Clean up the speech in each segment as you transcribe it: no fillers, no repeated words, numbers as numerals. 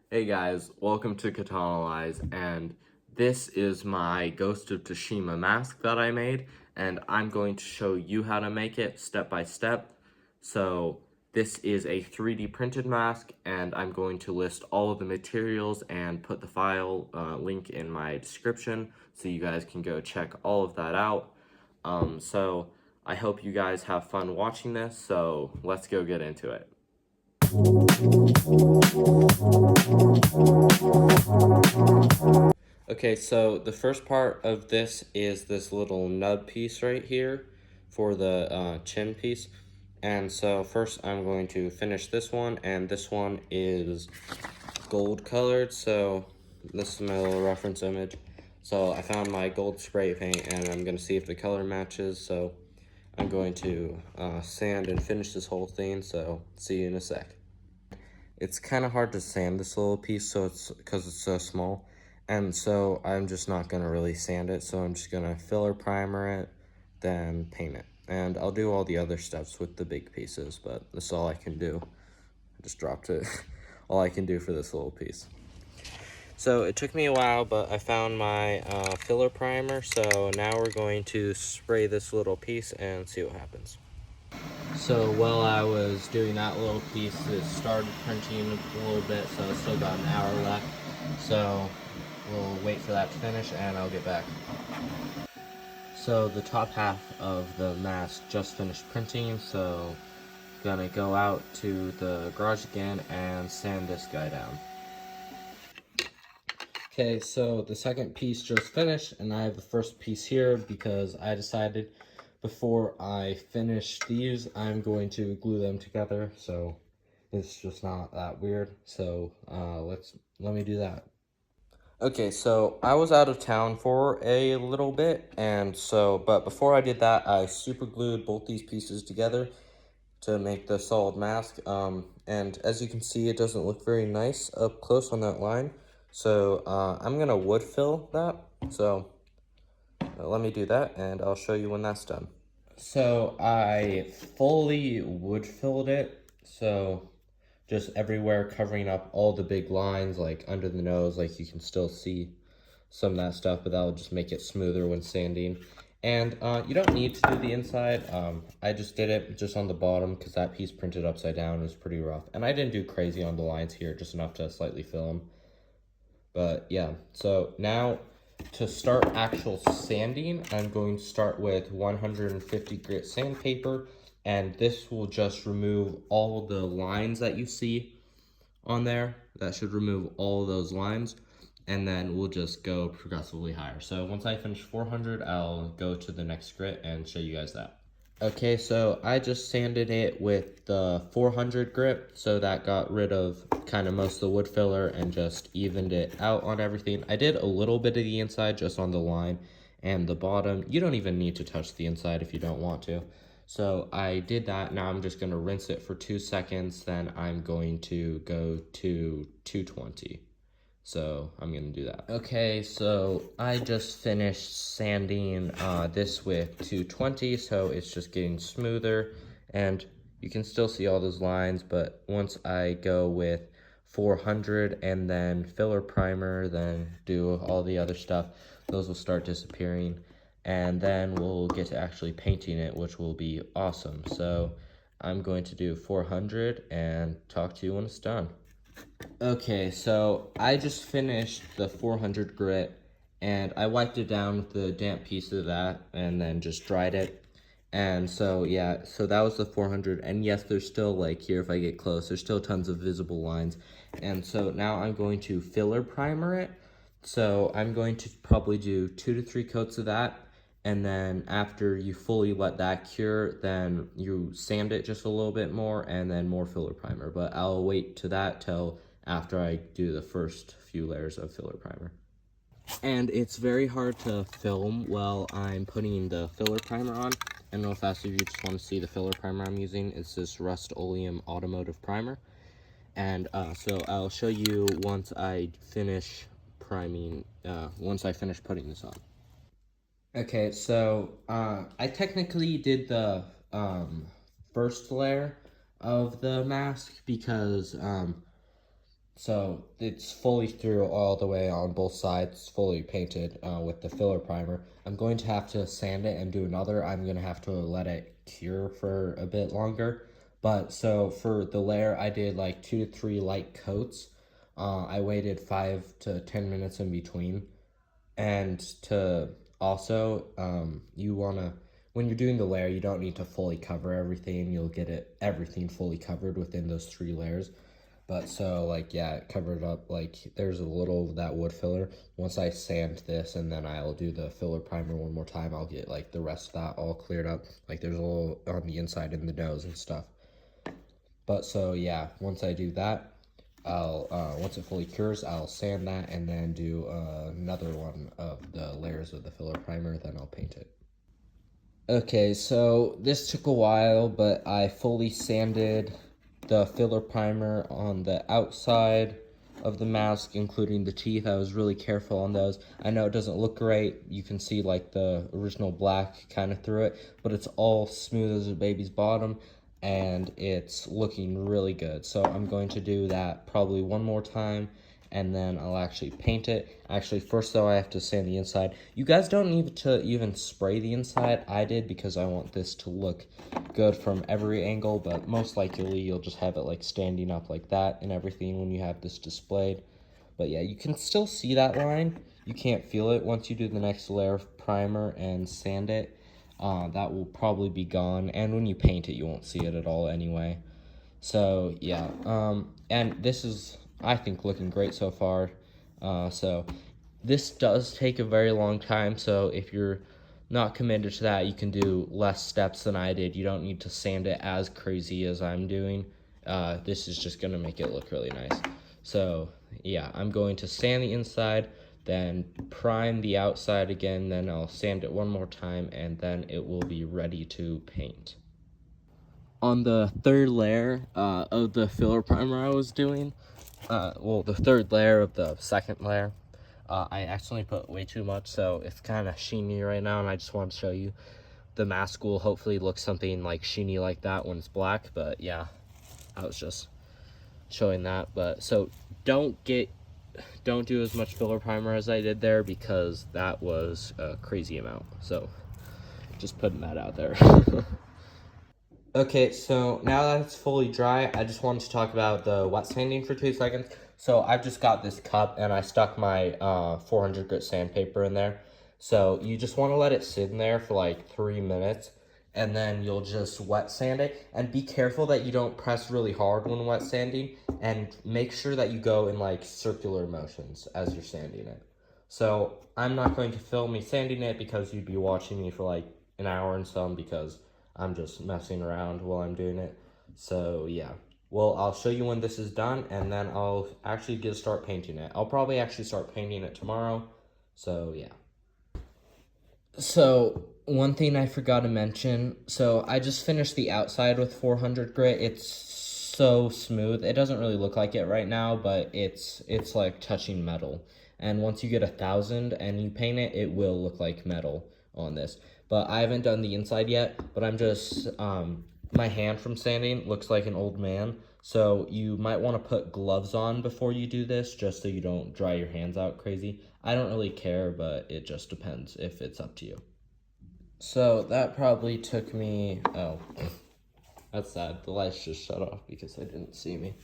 Hey guys, welcome to Katana Lies, and this is my Ghost of Tsushima mask that I made, and I'm going to show you how to make it step by step. So this is a 3D printed mask, and I'm going to list all of the materials and put the file link in my description so you guys can go check all of that out. So I hope you guys have fun watching this, so let's go get into it. Okay, so the first part of this is this little nub piece right here for the chin piece. And so first I'm going to finish this one, and this one is gold colored, so this is my little reference image. So I found my gold spray paint, and I'm going to see if the color matches, so I'm going to sand and finish this whole thing, so see you in a sec. It's kind of hard to sand this little piece, so because it's so small, and so I'm just not gonna really sand it. So I'm just gonna filler primer it, then paint it, and I'll do all the other steps with the big pieces. But that's all I can do. I just dropped it. All I can do for this little piece. So it took me a while, but I found my filler primer. So now we're going to spray this little piece and see what happens. So while I was doing that little piece, it started printing a little bit, so it's still got an hour left. So we'll wait for that to finish and I'll get back. So the top half of the mask just finished printing, so gonna go out to the garage again and sand this guy down. Okay, so the second piece just finished, and I have the first piece here because I decided before I finish these, I'm going to glue them together, so it's just not that weird. So let me do that. Okay, so I was out of town for a little bit, and so, but before I did that, I super glued both these pieces together to make the solid mask. And as you can see, it doesn't look very nice up close on that line. So I'm gonna wood fill that. So let me do that, and I'll show you when that's done. So I fully wood filled it. So just everywhere, covering up all the big lines, like under the nose, like you can still see some of that stuff, but that'll just make it smoother when sanding. And you don't need to do the inside. I just did it just on the bottom because that piece printed upside down is pretty rough. And I didn't do crazy on the lines here, just enough to slightly fill them. But yeah, so now to start actual sanding, I'm going to start with 150 grit sandpaper, and this will just remove all the lines that you see on there. That should remove all of those lines, and then we'll just go progressively higher. So once I finish 400, I'll go to the next grit and show you guys that. Okay, so I just sanded it with the 400 grit, so that got rid of kind of most of the wood filler and just evened it out on everything. I did a little bit of the inside just on the line and the bottom. You don't even need to touch the inside if you don't want to. So I did that. Now I'm just going to rinse it for 2 seconds, then I'm going to go to 220. So I'm gonna do that. Okay, so I just finished sanding this with 220, so it's just getting smoother, and you can still see all those lines, but once I go with 400 and then filler primer, then do all the other stuff, those will start disappearing, and then we'll get to actually painting it, which will be awesome. So I'm going to do 400 and talk to you when it's done. Okay, so I just finished the 400 grit, and I wiped it down with the damp piece of that, and then just dried it. And so, yeah, so that was the 400, and yes, there's still, like, here, if I get close, there's still tons of visible lines. And so now I'm going to filler primer it. So I'm going to probably do 2 to 3 coats of that, and then after you fully let that cure, then you sand it just a little bit more, and then more filler primer. But I'll wait to that till after I do the first few layers of filler primer. And it's very hard to film while I'm putting the filler primer on. And real fast, if you just want to see the filler primer I'm using, it's this Rust-Oleum Automotive Primer. And so I'll show you once I finish priming, once I finish putting this on. Okay, so I technically did the first layer of the mask because So it's fully through all the way on both sides, fully painted with the filler primer. I'm going to have to sand it and do another. I'm going to have to let it cure for a bit longer. But so for the layer, I did like 2 to 3 light coats. I waited 5 to 10 minutes in between. And to also, you want to, when you're doing the layer, you don't need to fully cover everything. You'll get everything fully covered within those 3 layers. But so, like, yeah, it covered up, like, there's a little of that wood filler. Once I sand this and then I'll do the filler primer one more time, I'll get, like, the rest of that all cleared up. Like, there's a little on the inside in the nose and stuff. But so, yeah, once I do that, once it fully cures, I'll sand that and then do another one of the layers of the filler primer, then I'll paint it. Okay, so this took a while, but I fully sanded the filler primer on the outside of the mask, including the teeth. I was really careful on those. I know it doesn't look great. You can see like the original black kind of through it, but it's all smooth as a baby's bottom, and it's looking really good. So I'm going to do that probably one more time, and then I'll actually paint it. Actually, first though, I have to sand the inside. You guys don't need to even spray the inside. I did because I want this to look good from every angle, but most likely you'll just have it like standing up like that and everything when you have this displayed. But yeah, you can still see that line. You can't feel it once you do the next layer of primer and sand it. That will probably be gone, and when you paint it, you won't see it at all anyway. So yeah, and this is, I think, looking great so far. So this does take a very long time, so if you're not committed to that, you can do less steps than I did. You don't need to sand it as crazy as I'm doing. This is just gonna make it look really nice. So yeah, I'm going to sand the inside, then prime the outside again, then I'll sand it one more time, and then it will be ready to paint. On the third layer of the filler primer I was doing, well, the third layer of the second layer, I accidentally put way too much, so it's kind of sheeny right now, and I just wanted to show you. The mask will hopefully look something like sheeny like that when it's black, but yeah, I was just showing that. But so don't do as much filler primer as I did there, because that was a crazy amount. So just putting that out there. Okay, so now that it's fully dry, I just wanted to talk about the wet sanding for 2 seconds. So I've just got this cup and I stuck my 400 grit sandpaper in there. So you just want to let it sit in there for like 3 minutes, and then you'll just wet sand it. And be careful that you don't press really hard when wet sanding, and make sure that you go in like circular motions as you're sanding it. So I'm not going to film me sanding it because you'd be watching me for like an hour and some, because I'm just messing around while I'm doing it. So yeah, well, I'll show you when this is done, and then I'll actually start painting it. I'll probably actually start painting it tomorrow. So yeah. So one thing I forgot to mention, so I just finished the outside with 400 grit. It's so smooth. It doesn't really look like it right now, but it's like touching metal. And once you get 1,000 and you paint it, it will look like metal on this. But I haven't done the inside yet, but I'm just, my hand from sanding looks like an old man. So you might want to put gloves on before you do this, just so you don't dry your hands out crazy. I don't really care, but it just depends if it's up to you. So that probably took me, oh, that's sad. The lights just shut off because they didn't see me.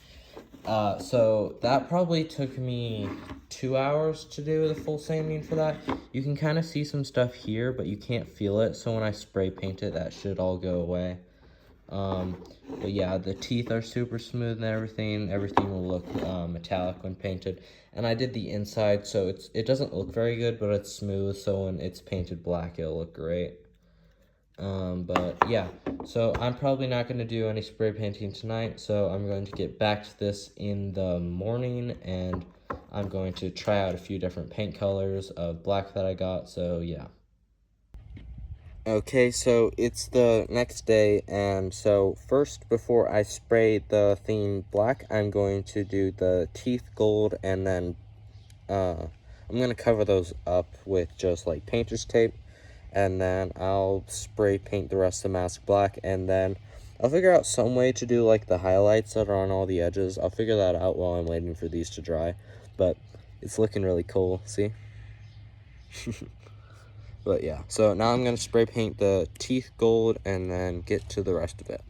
So that probably took me 2 hours to do the full sanding for that. You can kind of see some stuff here, but you can't feel it. So when I spray paint it, that should all go away. But yeah, the teeth are super smooth and everything. Everything will look metallic when painted. And I did the inside, so it doesn't look very good, but it's smooth. So when it's painted black, it'll look great. But yeah, so I'm probably not going to do any spray painting tonight, so I'm going to get back to this in the morning, and I'm going to try out a few different paint colors of black that I got, so yeah. Okay, so it's the next day, and so first, before I spray the theme black, I'm going to do the teeth gold, and then I'm going to cover those up with just like painter's tape. And then I'll spray paint the rest of the mask black, and then I'll figure out some way to do like the highlights that are on all the edges. I'll figure that out while I'm waiting for these to dry, but it's looking really cool, see? But yeah, so now I'm gonna spray paint the teeth gold and then get to the rest of it.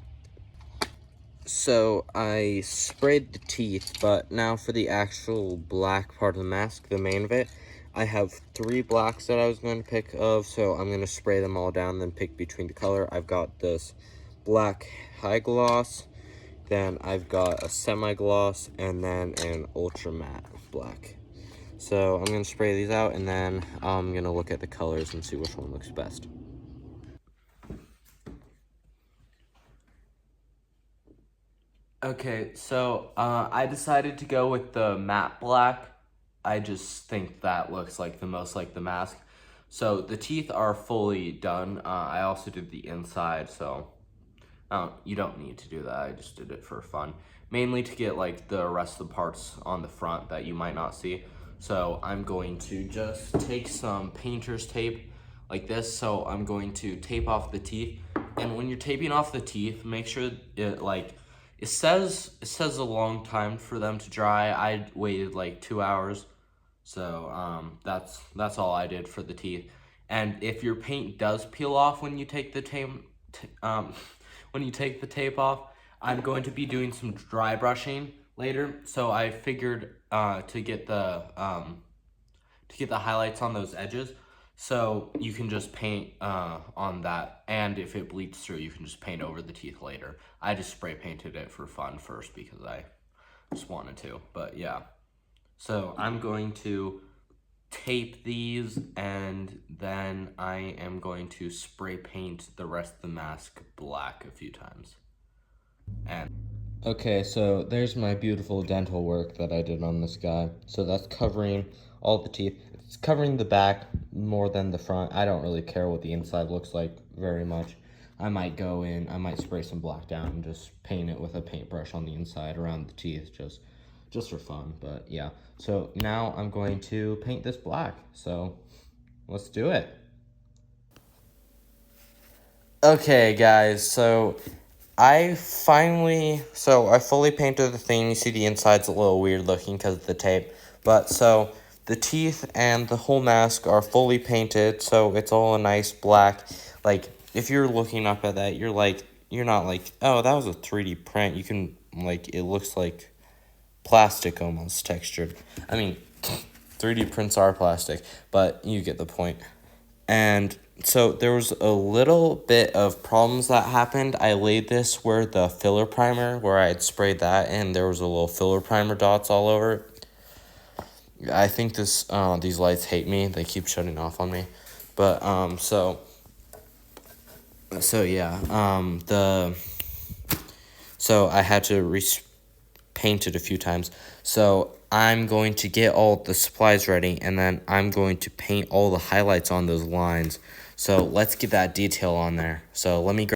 So I sprayed the teeth, but now for the actual black part of the mask, the main of it, I have 3 blacks that I was going to pick of, so I'm going to spray them all down, then pick between the color. I've got this black high gloss, then I've got a semi-gloss, and then an ultra matte black. So I'm going to spray these out, and then I'm going to look at the colors and see which one looks best. Okay, so I decided to go with the matte black. I just think that looks like the most like the mask. So the teeth are fully done. I also did the inside, so you don't need to do that. I just did it for fun. Mainly to get like the rest of the parts on the front that you might not see. So I'm going to just take some painter's tape like this. So I'm going to tape off the teeth. And when you're taping off the teeth, make sure it says a long time for them to dry. I waited like 2 hours. So that's all I did for the teeth. And if your paint does peel off when you take the tape off, I'm going to be doing some dry brushing later. So I figured to get the highlights on those edges, so you can just paint on that, and if it bleeds through, you can just paint over the teeth later. I just spray painted it for fun first because I just wanted to, but yeah. So I'm going to tape these, and then I am going to spray paint the rest of the mask black a few times. Okay, so there's my beautiful dental work that I did on this guy. So that's covering all the teeth. It's covering the back more than the front. I don't really care what the inside looks like very much. I might go in, I might spray some black down and just paint it with a paintbrush on the inside around the teeth, just for fun. But yeah, so now I'm going to paint this black. So let's do it. Okay, guys, so I fully painted the thing. You see the inside's a little weird looking because of the tape. But so the teeth and the whole mask are fully painted, so it's all a nice black. Like, if you're looking up at that, you're not like, oh, that was a 3D print. You can, like, it looks like plastic almost textured. I mean, 3D prints are plastic, but you get the point. And so there was a little bit of problems that happened. I laid this where the filler primer, where I had sprayed that, and there was a little filler primer dots all over it. I think these lights hate me. They keep shutting off on me. But so yeah, so I had to paint it a few times. So I'm going to get all the supplies ready, and then I'm going to paint all the highlights on those lines. So let's get that detail on there. So let me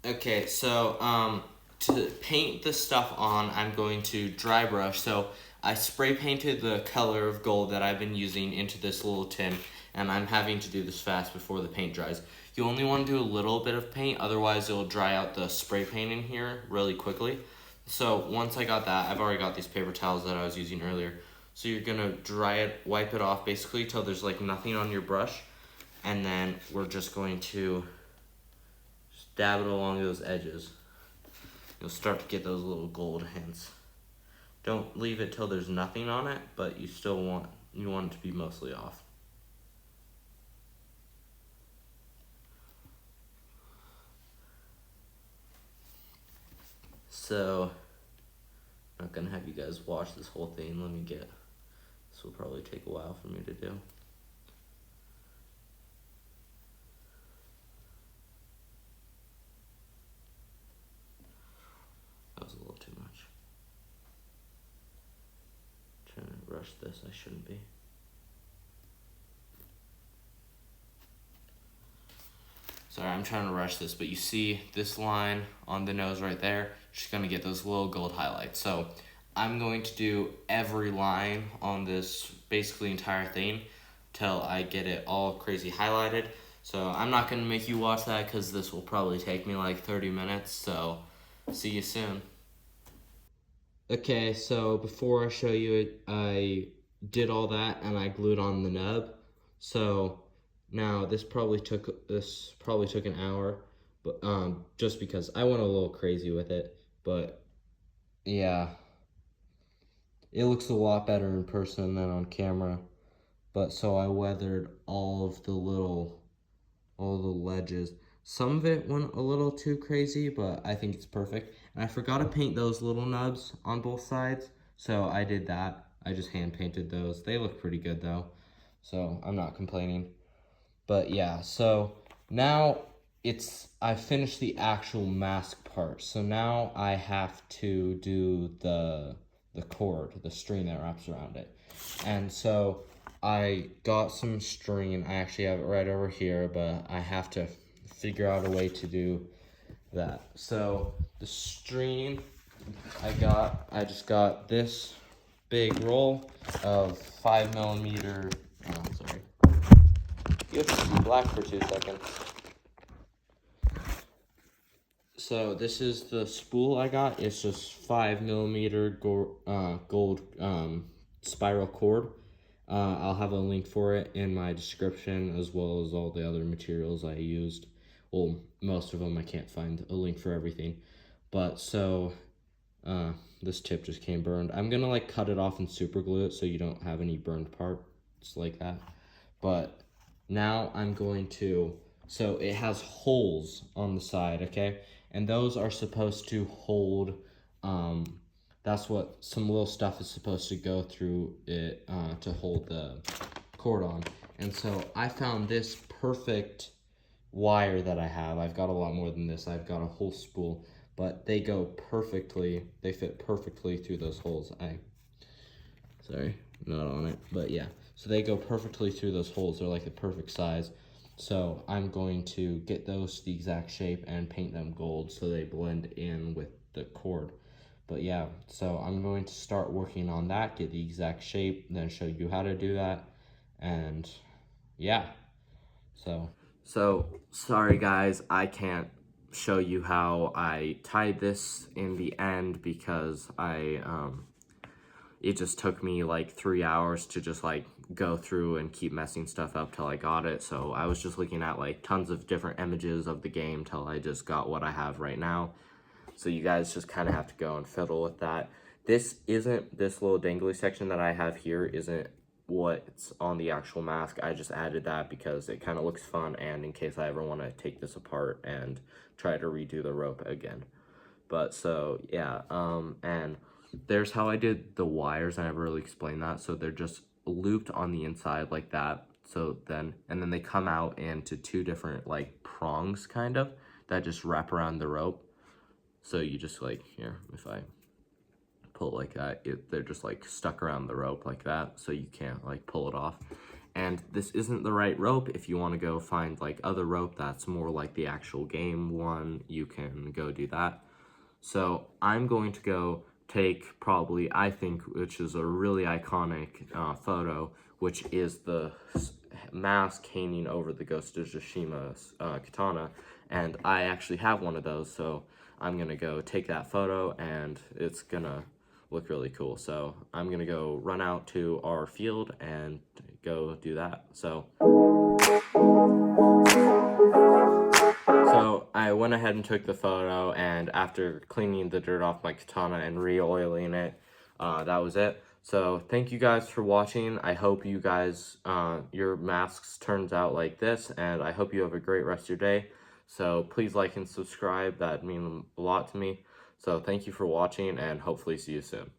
Okay, so to paint the stuff on, I'm going to dry brush. So I spray painted the color of gold that I've been using into this little tin, and I'm having to do this fast before the paint dries. You only want to do a little bit of paint, otherwise it'll dry out the spray paint in here really quickly. So once I got that, I've already got these paper towels that I was using earlier. So you're gonna dry it, wipe it off basically till there's like nothing on your brush, and then we're just going to dab it along those edges. You'll start to get those little gold hints. Don't leave it till there's nothing on it, but you want it to be mostly off. So I'm not gonna have you guys watch this whole thing. This will probably take a while for me to do. That was a little too much. Trying to rush this, I shouldn't be. Sorry, I'm trying to rush this, but you see this line on the nose right there? You're just gonna get those little gold highlights. So I'm going to do every line on this basically entire thing till I get it all crazy highlighted. So I'm not going to make you watch that because this will probably take me like 30 minutes. So see you soon. Okay, so before I show you it, I did all that and I glued on the nub. So now this probably took an hour, but just because I went a little crazy with it, but yeah, it looks a lot better in person than on camera. But so I weathered all the ledges. Some of it went a little too crazy, but I think it's perfect. And I forgot to paint those little nubs on both sides, so I did that. I just hand painted those. They look pretty good though, so I'm not complaining. But yeah, so now I finished the actual mask part. So now I have to do the cord, the string that wraps around it. And so I got some string. I actually have it right over here, but I have to figure out a way to do that. So the string I just got this big roll of 5mm. Oh, sorry. You have to see black for 2 seconds. So this is the spool I got. It's just 5mm gold spiral cord. I'll have a link for it in my description, as well as all the other materials I used. Well, most of them. I can't find a link for everything. But so this tip just came burned. I'm gonna like cut it off and super glue it so you don't have any burned parts like that. But now I'm going to, so it has holes on the side, okay? And those are supposed to hold, that's what some little stuff is supposed to go through it to hold the cord on. And so I found this perfect wire that I have. I've got a lot more than this. I've got a whole spool, but they go perfectly, they fit perfectly through those holes. Sorry, not on it, but yeah. So they go perfectly through those holes. They're like the perfect size. So I'm going to get those the exact shape and paint them gold so they blend in with the cord. But yeah, so I'm going to start working on that, get the exact shape, then show you how to do that. And yeah, so sorry guys, I can't show you how I tied this in the end because it just took me like 3 hours to just like go through and keep messing stuff up till I got it. So I was just looking at like tons of different images of the game till I just got what I have right now. So you guys just kind of have to go and fiddle with that. This little dangly section that I have here isn't what's on the actual mask. I just added that because it kind of looks fun, and in case I ever want to take this apart and try to redo the rope again. But so yeah, and there's how I did the wires. I never really explained that. So they're just looped on the inside like that. So then, and then they come out into 2 different like prongs kind of that just wrap around the rope. So you just like, here, if I pull it like that, they're just like stuck around the rope like that. So you can't like pull it off. And this isn't the right rope. If you want to go find like other rope that's more like the actual game one, you can go do that. So I'm going to go take probably, I think, which is a really iconic photo, which is the mask hanging over the Ghost of Tsushima katana. And I actually have one of those, so I'm gonna go take that photo and it's gonna look really cool. So I'm gonna go run out to our field and go do that. So I went ahead and took the photo, and after cleaning the dirt off my katana and re-oiling it, that was it. So thank you guys for watching. I hope you guys, your masks turns out like this, and I hope you have a great rest of your day. So please like and subscribe. That means a lot to me. So thank you for watching, and hopefully see you soon.